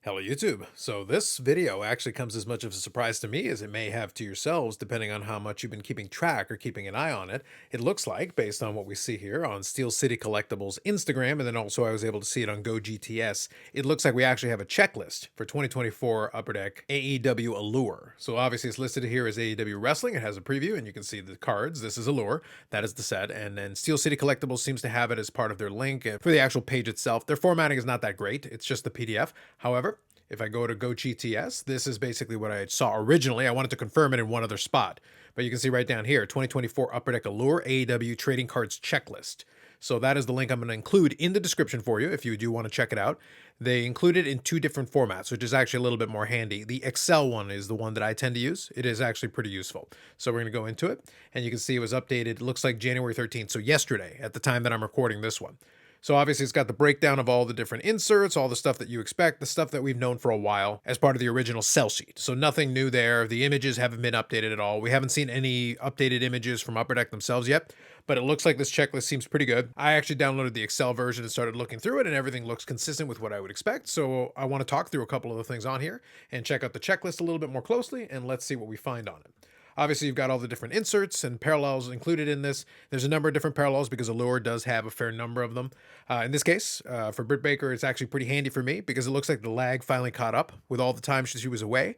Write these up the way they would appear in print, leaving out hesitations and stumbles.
Hello YouTube. So this video actually comes as much of a surprise to me as it may have to yourselves, depending on how much you've been keeping track or keeping an eye on it. It looks like, based on what we see here on Steel City Collectibles Instagram, and then also I was able to see it on GoGTS, it looks like we actually have a checklist for 2024 Upper Deck AEW Allure. So obviously it's listed here as AEW Wrestling. It has a preview and you can see the cards. This is Allure. That is the set. And then Steel City Collectibles seems to have it as part of their link. For the actual page itself, their formatting is not that great. It's just the PDF. However, if I go to GoGTS, this is basically what I saw originally. I wanted to confirm it in one other spot. But you can see right down here, 2024 Upper Deck Allure AEW Trading Cards Checklist. So that is the link I'm going to include in the description for you if you do want to check it out. They include it in two different formats, which is actually a little bit more handy. The Excel one is the one that I tend to use. It is actually pretty useful. So we're going to go into it, and you can see it was updated. It looks like January 13th, so yesterday at the time that I'm recording this one. So obviously it's got the breakdown of all the different inserts, all the stuff that you expect, the stuff that we've known for a while as part of the original sell sheet. So nothing new there. The images haven't been updated at all. We haven't seen any updated images from Upper Deck themselves yet, but it looks like this checklist seems pretty good. I actually downloaded the Excel version and started looking through it, and everything looks consistent with what I would expect. So I want to talk through a couple of the things on here and check out the checklist a little bit more closely, and let's see what we find on it. Obviously, you've got all the different inserts and parallels included in this. There's a number of different parallels because Allure does have a fair number of them. In this case, for Britt Baker, it's actually pretty handy for me because it looks like the lag finally caught up with all the time she was away.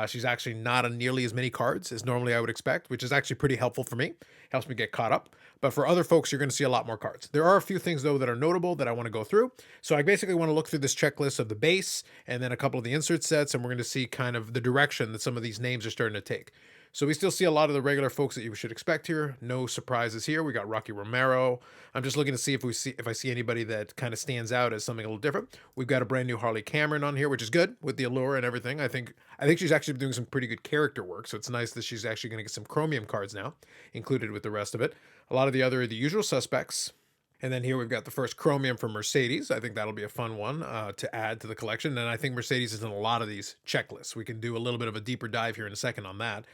She's actually not on nearly as many cards as normally I would expect, which is actually pretty helpful for me. Helps me get caught up. But for other folks, you're going to see a lot more cards. There are a few things, though, that are notable that I want to go through. So I basically want to look through this checklist of the base and then a couple of the insert sets, and we're going to see kind of the direction that some of these names are starting to take. So we still see a lot of the regular folks that you should expect here. No surprises here. We got Rocky Romero. I'm just looking to see if I see anybody that kind of stands out as something a little different. We've got a brand new Harley Cameron on here, which is good with the Allure and everything. I think she's actually doing some pretty good character work. So it's nice that she's actually going to get some chromium cards now included with the rest of it. A lot of the usual suspects. And then here we've got the first chromium from Mercedes. I think that'll be a fun one to add to the collection. And I think Mercedes is in a lot of these checklists. We can do a little bit of a deeper dive here in a second on that.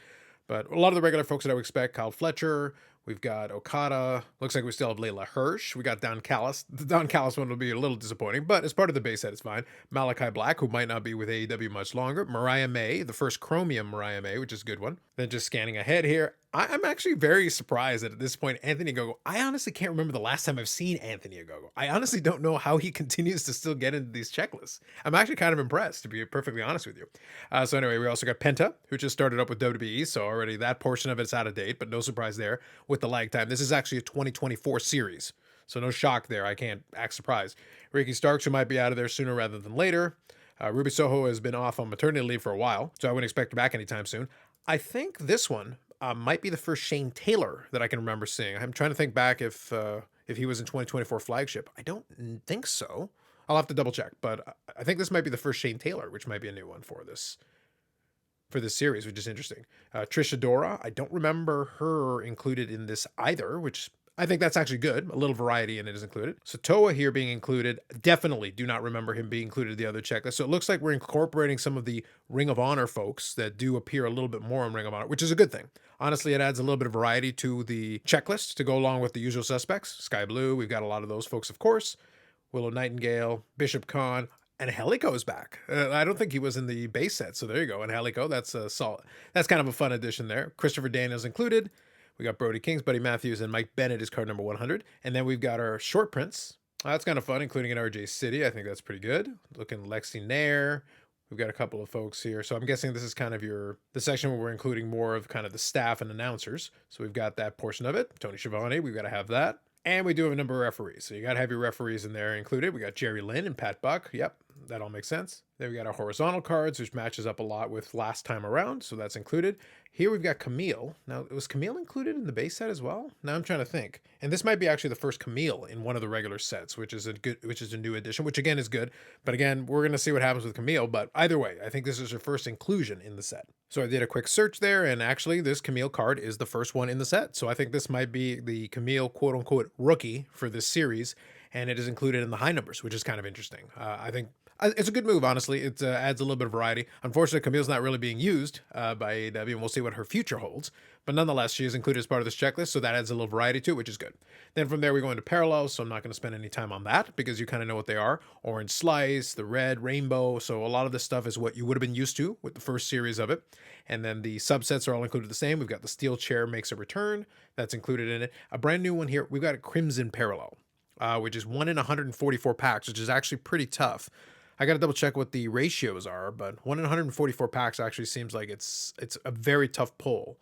But a lot of the regular folks that I would expect, Kyle Fletcher, we've got Okada. Looks like we still have Layla Hirsch. We got Don Callis. The Don Callis one will be a little disappointing, but as part of the base set, it's fine. Malachi Black, who might not be with AEW much longer. Mariah May, the first chromium Mariah May, which is a good one. Then just scanning ahead here, I'm actually very surprised that at this point, Anthony Ogogo, I honestly can't remember the last time I've seen Anthony Ogogo. I honestly don't know how he continues to still get into these checklists. I'm actually kind of impressed, to be perfectly honest with you. So anyway, we also got Penta, who just started up with WWE, so already that portion of it's out of date, but no surprise there with the lag time. This is actually a 2024 series, so no shock there. I can't act surprised. Ricky Starks, who might be out of there sooner rather than later. Ruby Soho has been off on maternity leave for a while, so I wouldn't expect her back anytime soon. I think this one might be the first Shane Taylor that I can remember seeing. I'm trying to think back if he was in 2024 flagship. I don't think so. I'll have to double check, but I think this might be the first Shane Taylor, which might be a new one for this series, which is interesting. Trisha Dora, I don't remember her included in this either, which I think that's actually good. A little variety in it is included. Satoa here being included. Definitely do not remember him being included in the other checklist. So it looks like we're incorporating some of the Ring of Honor folks that do appear a little bit more in Ring of Honor, which is a good thing. Honestly, it adds a little bit of variety to the checklist to go along with the usual suspects. Sky Blue, we've got a lot of those folks, of course. Willow Nightingale, Bishop Khan, and Helico's back. I don't think he was in the base set, so there you go. And Helico, that's a solid. That's kind of a fun addition there. Christopher Daniels included. We got Brody Kings, Buddy Matthews, and Mike Bennett is card number 100. And then we've got our short prints. That's kind of fun, including an RJ City. I think that's pretty good. Looking Lexi Nair. We've got a couple of folks here. So I'm guessing this is kind of the section where we're including more of kind of the staff and announcers. So we've got that portion of it. Tony Schiavone, we've got to have that. And we do have a number of referees. So you got to have your referees in there included. We got Jerry Lynn and Pat Buck. Yep, that all makes sense. Then we got our horizontal cards, which matches up a lot with last time around. So that's included. Here we've got Camille. Now, was Camille included in the base set as well? Now I'm trying to think. And this might be actually the first Camille in one of the regular sets, which is a new addition, which again is good. But again, we're going to see what happens with Camille. But either way, I think this is her first inclusion in the set. So I did a quick search there, and actually this Camille card is the first one in the set. So I think this might be the Camille quote-unquote rookie for this series, and it is included in the high numbers, which is kind of interesting. I think It's a good move, honestly. It adds a little bit of variety. Unfortunately, Camille's not really being used by AEW, and we'll see what her future holds. But nonetheless, she is included as part of this checklist, so that adds a little variety to it, which is good. Then from there, we go into parallels, so I'm not going to spend any time on that because you kind of know what they are. Orange Slice, the red, rainbow. So a lot of this stuff is what you would have been used to with the first series of it. And then the subsets are all included the same. We've got the Steel Chair makes a return. That's included in it. A brand new one here. We've got a Crimson Parallel, which is 1 in 144 packs, which is actually pretty tough. I got to double check what the ratios are, but 1 in 144 packs actually seems like it's a very tough pull,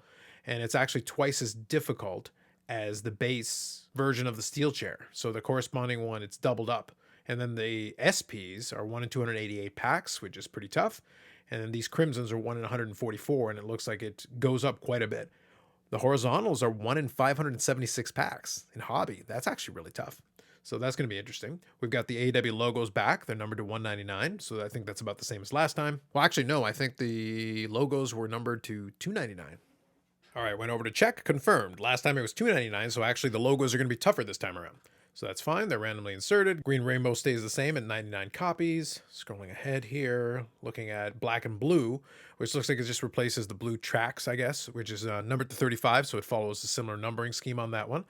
and it's actually twice as difficult as the base version of the Steel Chair. So the corresponding one, it's doubled up. And then the SPs are 1 in 288 packs, which is pretty tough. And then these Crimsons are 1 in 144, and it looks like it goes up quite a bit. The horizontals are 1 in 576 packs in hobby. That's actually really tough. So that's going to be interesting. We've got the AEW logos back. They're numbered to 199. So I think that's about the same as last time. Well, actually, no. I think the logos were numbered to 299. All right, went over to check. Confirmed. Last time it was 299. So actually the logos are going to be tougher this time around. So that's fine. They're randomly inserted. Green Rainbow stays the same at 99 copies. Scrolling ahead here, looking at black and blue, which looks like it just replaces the blue tracks, I guess, which is numbered to 35. So it follows a similar numbering scheme on that one.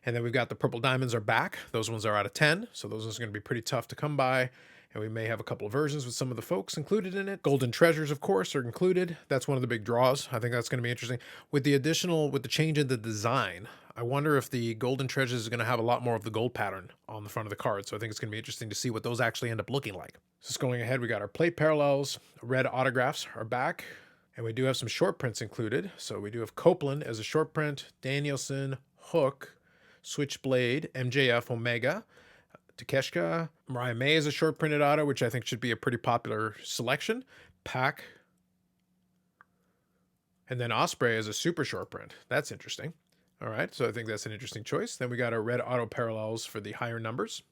And then we've got the purple diamonds are back. Those ones are out of 10. So those ones are going to be pretty tough to come by. And we may have a couple of versions with some of the folks included in it. Golden treasures, of course, are included. That's one of the big draws. I think that's going to be interesting. With the change in the design, I wonder if the golden treasures is going to have a lot more of the gold pattern on the front of the card. So I think it's going to be interesting to see what those actually end up looking like. So going ahead, we got our plate parallels. Red autographs are back. And we do have some short prints included. So we do have Copeland as a short print, Danielson, Hook, Switchblade, MJF, Omega, Takeshita, Mariah May is a short printed auto, which I think should be a pretty popular selection. Pac, and then Osprey as a super short print. That's interesting. All right, so I think that's an interesting choice. Then we got our red auto parallels for the higher numbers.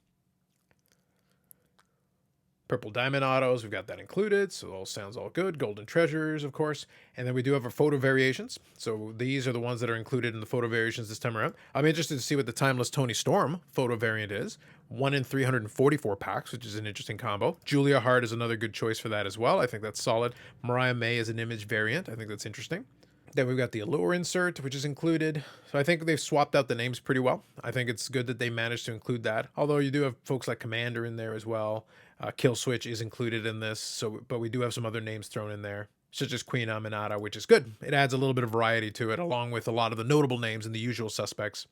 Purple diamond autos, we've got that included, so it all sounds all good. Golden treasures, of course. And then we do have our photo variations. So these are the ones that are included in the photo variations this time around. I'm interested to see what the Timeless Tony Storm photo variant is. 1 in 344 packs, which is an interesting combo. Julia Hart is another good choice for that as well. I think that's solid. Mariah May is an image variant. I think that's interesting. Then we've got the Allure insert, which is included. So I think they've swapped out the names pretty well. I think it's good that they managed to include that. Although you do have folks like Commander in there as well. Kill Switch is included in this. But we do have some other names thrown in there, such as Queen Aminata, which is good. It adds a little bit of variety to it, along with a lot of the notable names and the usual suspects.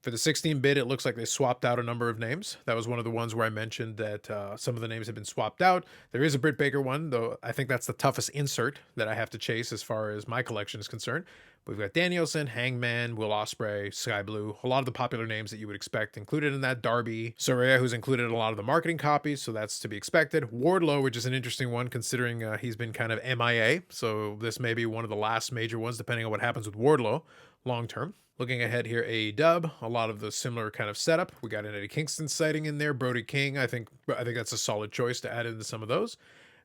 For the 16-bit, it looks like they swapped out a number of names. That was one of the ones where I mentioned that some of the names have been swapped out. There is a Britt Baker one, though I think that's the toughest insert that I have to chase as far as my collection is concerned. We've got Danielson, Hangman, Will Ospreay, Sky Blue, a lot of the popular names that you would expect included in that. Darby, Soraya, who's included in a lot of the marketing copies, so that's to be expected. Wardlow, which is an interesting one considering he's been kind of MIA, so this may be one of the last major ones depending on what happens with Wardlow long term. Looking ahead here, AEW, a lot of the similar kind of setup. We got an Eddie Kingston sighting in there, Brody King. I think that's a solid choice to add into some of those.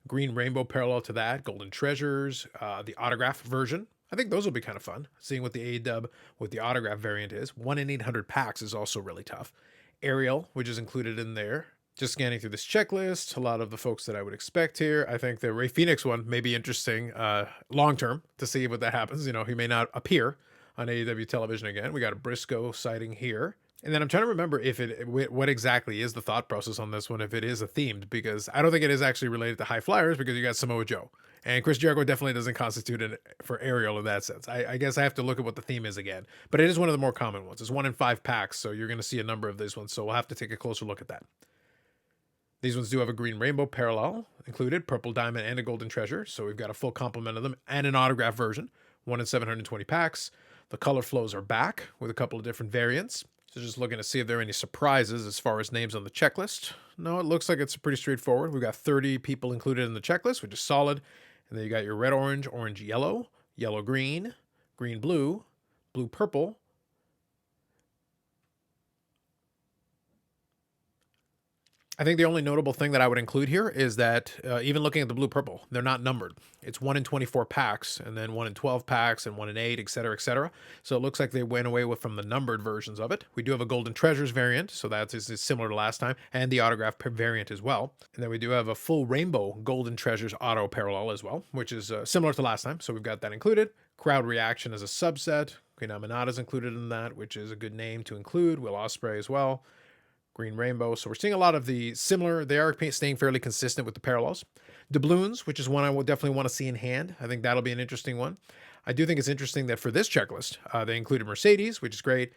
Green Rainbow parallel to that, Golden Treasures, the autograph version. I think those will be kind of fun, seeing what the AEW with the autograph variant is. 1 in 800 packs is also really tough. Ariel, which is included in there. Just scanning through this checklist, a lot of the folks that I would expect here. I think the Rey Fenix one may be interesting long-term to see what that happens. You know, he may not appear on AEW television again. We got a Briscoe sighting here. And then I'm trying to remember what exactly is the thought process on this one, if it is a themed, because I don't think it is actually related to high flyers because you got Samoa Joe. And Chris Jericho definitely doesn't constitute it for Ariel in that sense. I guess I have to look at what the theme is again. But it is one of the more common ones. It's 1 in 5 packs, so you're going to see a number of these ones. So we'll have to take a closer look at that. These ones do have a green rainbow parallel included, purple diamond, and a golden treasure. So we've got a full complement of them and an autograph version. 1 in 720 packs. The color flows are back with a couple of different variants. So just looking to see if there are any surprises as far as names on the checklist. No, it looks like it's pretty straightforward. We've got 30 people included in the checklist, which is solid. And then you got your red, orange, orange, yellow, yellow, green, green, blue, blue, purple, I think the only notable thing that I would include here is that even looking at the blue purple, they're not numbered. It's 1 in 24 packs, and then 1 in 12 packs, and 1 in 8, etc., etc. So it looks like they went away from the numbered versions of it. We do have a Golden Treasures variant, so that is similar to last time, and the autograph variant as well. And then we do have a full rainbow Golden Treasures auto parallel as well, which is similar to last time. So we've got that included. Crowd Reaction as a subset. Queen Aminata's included in that, which is a good name to include. Will Ospreay as well. Green Rainbow. So we're seeing a lot of the similar, they are staying fairly consistent with the parallels. Doubloons, which is one I will definitely want to see in hand. I think that'll be an interesting one. I do think it's interesting that for this checklist, they included Mercedes, which is great,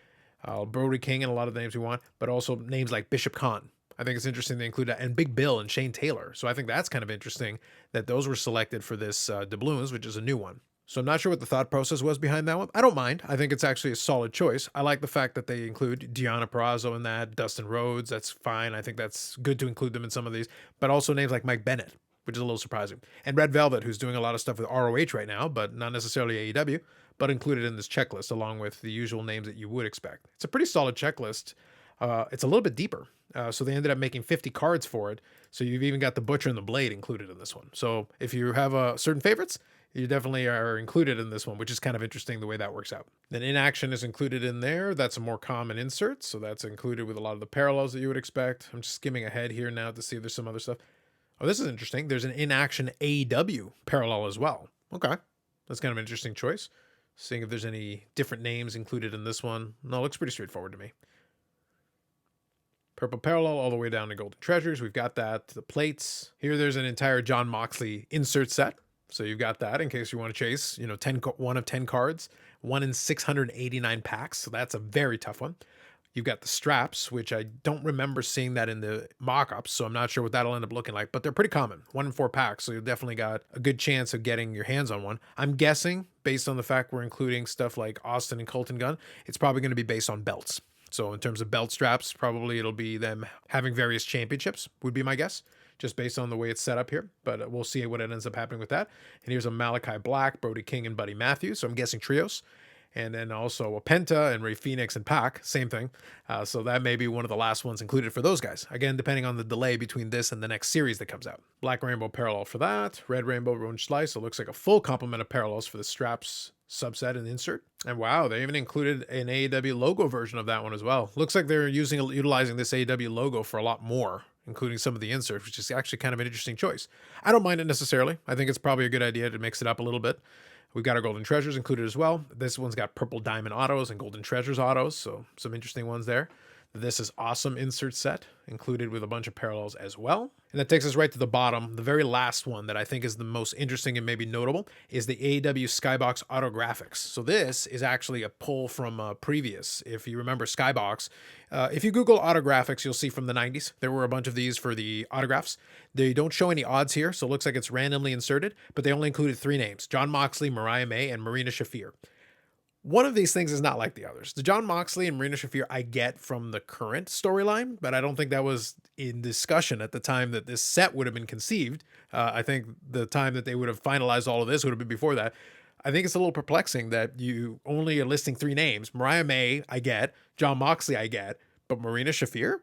Brody King and a lot of the names we want, but also names like Bishop Khan. I think it's interesting they include that, and Big Bill and Shane Taylor. So I think that's kind of interesting that those were selected for this doubloons, which is a new one. So I'm not sure what the thought process was behind that one. I don't mind. I think it's actually a solid choice. I like the fact that they include Deonna Purrazzo in that, Dustin Rhodes. That's fine. I think that's good to include them in some of these, but also names like Mike Bennett, which is a little surprising. And Red Velvet, who's doing a lot of stuff with ROH right now, but not necessarily AEW, but included in this checklist along with the usual names that you would expect. It's a pretty solid checklist. It's a little bit deeper. So they ended up making 50 cards for it. So you've even got the Butcher and the Blade included in this one. So if you have certain favorites, you definitely are included in this one, which is kind of interesting the way that works out. Then Inaction is included in there. That's a more common insert. So that's included with a lot of the parallels that you would expect. I'm just skimming ahead here now to see if there's some other stuff. Oh, this is interesting. There's an Inaction AEW parallel as well. Okay. That's kind of an interesting choice. Seeing if there's any different names included in this one. No, it looks pretty straightforward to me. Purple parallel all the way down to Golden Treasures. We've got that. The plates. Here there's an entire Jon Moxley insert set. So you've got that in case you want to chase, 1 of 10 cards, 1 in 689 packs. So that's a very tough one. You've got the straps, which I don't remember seeing that in the mock-ups, so I'm not sure what that'll end up looking like, but they're pretty common. 1 in 4 packs, so you've definitely got a good chance of getting your hands on one. I'm guessing, based on the fact we're including stuff like Austin and Colton Gunn, it's probably going to be based on belts. So in terms of belt straps, probably it'll be them having various championships, would be my guess, just based on the way it's set up here. But we'll see what ends up happening with that. And here's a Malachi Black, Brody King, and Buddy Matthews. So I'm guessing trios. And then also a Penta and Ray Phoenix and Pac, same thing. So that may be one of the last ones included for those guys. Again, depending on the delay between this and the next series that comes out. Black Rainbow parallel for that. Red Rainbow Roan Slice. So it looks like a full complement of parallels for the straps subset and insert. And wow, they even included an AEW logo version of that one as well. Looks like they're utilizing this AEW logo for a lot more, including some of the inserts, which is actually kind of an interesting choice. I don't mind it necessarily. I think it's probably a good idea to mix it up a little bit. We've got our Golden Treasures included as well. This one's got Purple Diamond autos and Golden Treasures autos, so some interesting ones there. This is awesome insert set, included with a bunch of parallels as well. And that takes us right to the bottom. The very last one that I think is the most interesting and maybe notable is the AEW Skybox Autographics. So this is actually a pull from previous. If you remember Skybox, if you Google Autographics, you'll see from the 90s, there were a bunch of these for the autographs. They don't show any odds here, so it looks like it's randomly inserted, but they only included 3 names: Jon Moxley, Mariah May, and Marina Shafir. One of these things is not like the others. The Jon Moxley and Marina Shafir I get from the current storyline, but I don't think that was in discussion at the time that this set would have been conceived. I think the time that they would have finalized all of this would have been before that. I think it's a little perplexing that you only are listing 3 names. Mariah May, I get. Jon Moxley, I get. But Marina Shafir?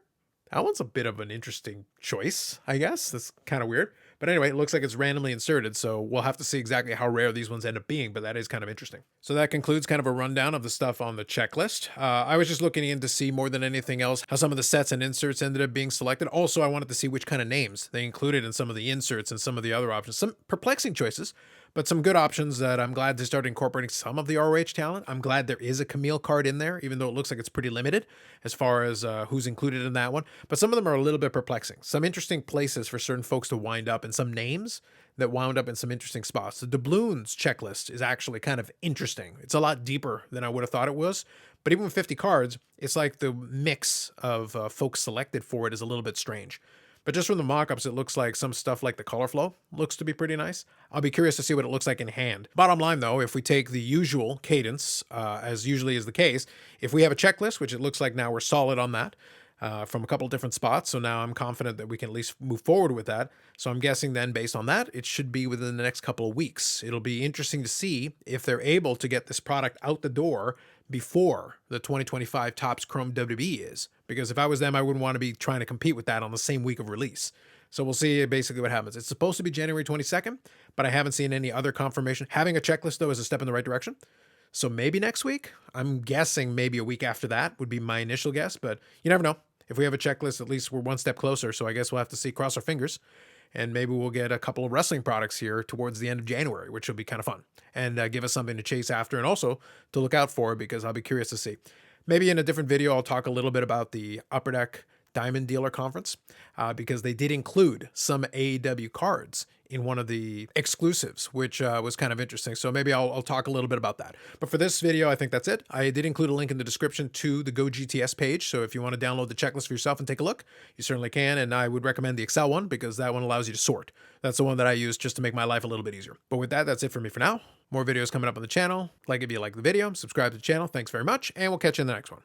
That one's a bit of an interesting choice, I guess. That's kind of weird. But anyway, it looks like it's randomly inserted, so we'll have to see exactly how rare these ones end up being, but that is kind of interesting. So that concludes kind of a rundown of the stuff on the checklist. I was just looking in to see more than anything else how some of the sets and inserts ended up being selected. Also, I wanted to see which kind of names they included in some of the inserts and some of the other options. Some perplexing choices, but some good options that I'm glad to start incorporating some of the ROH talent. I'm glad there is a Camille card in there, even though it looks like it's pretty limited as far as who's included in that one. But some of them are a little bit perplexing. Some interesting places for certain folks to wind up, and some names that wound up in some interesting spots. The doubloons checklist is actually kind of interesting. It's a lot deeper than I would have thought it was. But even with 50 cards, it's like the mix of folks selected for it is a little bit strange. But just from the mock-ups, it looks like some stuff like the color flow looks to be pretty nice. I'll be curious to see what it looks like in hand. Bottom line, though, if we take the usual cadence, as usually is the case, if we have a checklist, which it looks like now we're solid on that, from a couple of different spots, so now I'm confident that we can at least move forward with that. So I'm guessing then, based on that, it should be within the next couple of weeks. It'll be interesting to see if they're able to get this product out the door before the 2025 Topps Chrome WWE is, because if I was them, I wouldn't want to be trying to compete with that on the same week of release. So we'll see basically what happens. It's supposed to be January 22nd, but I haven't seen any other confirmation. Having a checklist, though, is a step in the right direction. So maybe next week. I'm guessing maybe a week after that would be my initial guess, but you never know. If we have a checklist, at least we're one step closer. So I guess we'll have to see, cross our fingers, and maybe we'll get a couple of wrestling products here towards the end of January, which will be kind of fun and give us something to chase after and also to look out for, because I'll be curious to see. Maybe in a different video, I'll talk a little bit about the Upper Deck Diamond Dealer Conference, because they did include some AEW cards in one of the exclusives, which was kind of interesting. So maybe I'll talk a little bit about that. But for this video, I think that's it. I did include a link in the description to the GoGTS page. So if you want to download the checklist for yourself and take a look, you certainly can. And I would recommend the Excel one, because that one allows you to sort. That's the one that I use just to make my life a little bit easier. But with that, that's it for me for now. More videos coming up on the channel. Like if you like the video, subscribe to the channel. Thanks very much, and we'll catch you in the next one.